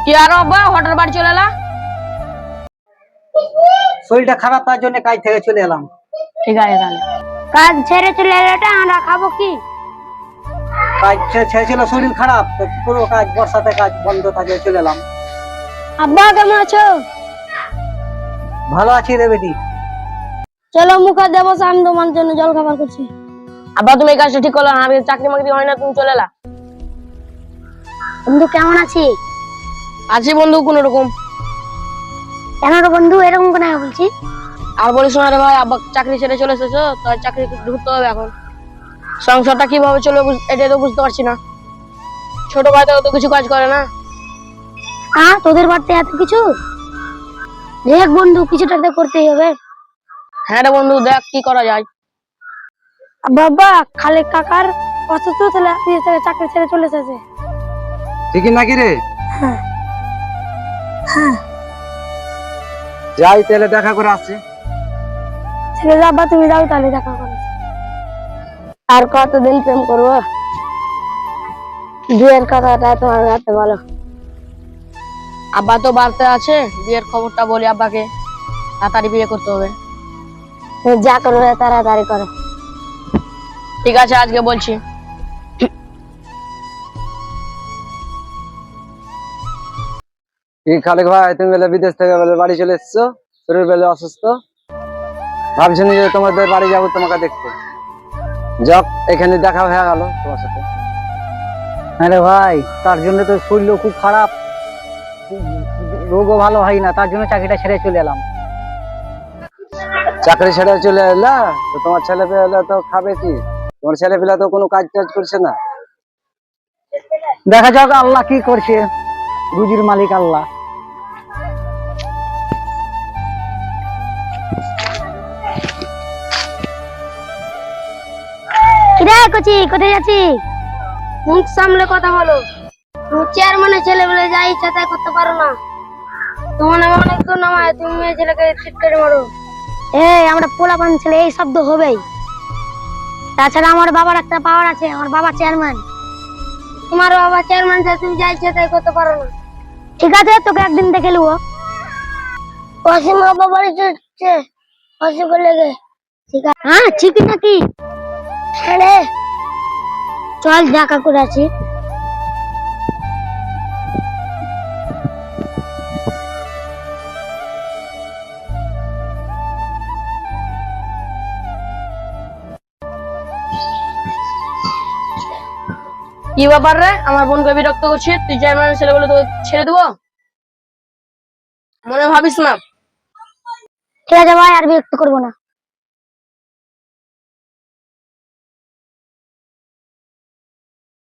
কি আর আব্বা হঠাৎ বাড়ি চলে এলা? শরীরটা খারাপ, তার জন্য কাজ থেকে চলে এলাম। ঠিক আছে তাহলে। কাজ ছেড়ে চলে এলাটা আমরা খাবো কি? কাজ ছেড়েছিল, শরীর খারাপ তো পুরো কাজ, বর্ষাতে কাজ বন্ধ থাকে, চলে এলাম। আব্বা কেমন আছো? ভালো আছি রে বেটি। চলো মুখে দেবো, আমি তোমার জন্য জল খাবার করছি। আব্বা তুমি এই কাজটা ঠিক করলে না, আমি চাকরি মাকরি হয় না, তুমি চলে এলা। বন্ধু কেমন আছি? আছি বন্ধু কোন রকম। কেন রে বন্ধু এরকম কেন বলছি? আর বলিস না রে ভাই, আব্বা চাকরি ছেড়ে চলে এসেছো, তো চাকরি ঢুকতে হবে এখন। সংসারটা কিভাবে চলবে এটা তো বুঝতে পারছি না। ছোট ভাই তো কিছু কাজ করে না। হ্যাঁ তোদের বাড়িতে এত কিছু? দেখ বন্ধু কিছুটা তো করতেই হবে। হ্যাঁ রে বন্ধু, দেখ কি করা যায়। বাবা খালেক কাকার অসুস্থ ছেলে চাকরি ছেড়ে চলে এসেছে। ঠিকই নাকি রে? হ্যাঁ হ্যাঁ যাই তাহলে দেখা করে আসছি। ছেলে যাবা, তুমি যাও তাহলে দেখা করো। আর কতদিন প্রেম করবো? বিয়ের কথাটা তোমার হাতে বলো। আব্বা তো বাড়িতে আছে, বিয়ের খবরটা বলি আব্বাকে, তাড়াতাড়ি বিয়ে করতে হবে। তুমি যা করবে তাড়াতাড়ি করো। ঠিক আছে আজকে বলছি। কি খালেক ভাই, তুমি বলে বিদেশ থেকে বলে বাড়ি চলে এসছো, শরীর বেলে অসুস্থ, ভাবছি যে তোমাদের বাড়ি যাবো তোমাকে দেখতে। যাক এখানে দেখা হয়ে গেল তোমার সাথে। আরে ভাই, তার জন্য তো শরীর খুব খারাপ, রোগও ভালো হয় না, তার জন্য চাকরিটা ছেড়ে চলে এলাম। চাকরি ছেড়ে চলে এলা তো তোমার ছেলে পেলে তো খাবে কি? তোমার ছেলে পেলে তো কোনো কাজ টাজ করছে না। দেখা যাক আল্লাহ কি করছে, রুজির মালিক আল্লাহ। কিরে কচি, কোথায় যাচ্ছি? মুখ সামলে কথা বলো। তুমি চেয়ারম্যানের ছেলে বলে যা ইচ্ছা তাই করতে পারো না। তোমার নামে অনেক তো নামায়, তুমি মেয়ে ছেলেকে ঠিক করে মারো। আমরা পোলাপান ছেলে, এই শব্দ হবেই। তাছাড়া আমার বাবার একটা পাওয়ার আছে, আমার বাবা চেয়ারম্যান। তোমার বাবা চেয়ারম্যান, তুমি যা ইচ্ছা তাই করতে পারো না। ঠিক আছে, তোকে একদিন দেখে নেবো। অসীমা বাবার হচ্ছে অসুখ লেগে। ঠিক আছে, হ্যাঁ ঠিকই নাকি? হ্যাঁ রে, চল দেখা করে আছি। কি ব্যাপার রে, আমার বোনকে বিরক্ত করছিস? তুই চেয়ারম্যানের ছেলে বলে তো ছেড়ে দেবো? মনে ভাবিস না। ঠিক আছে ভাই, আর বিরক্ত করবো না।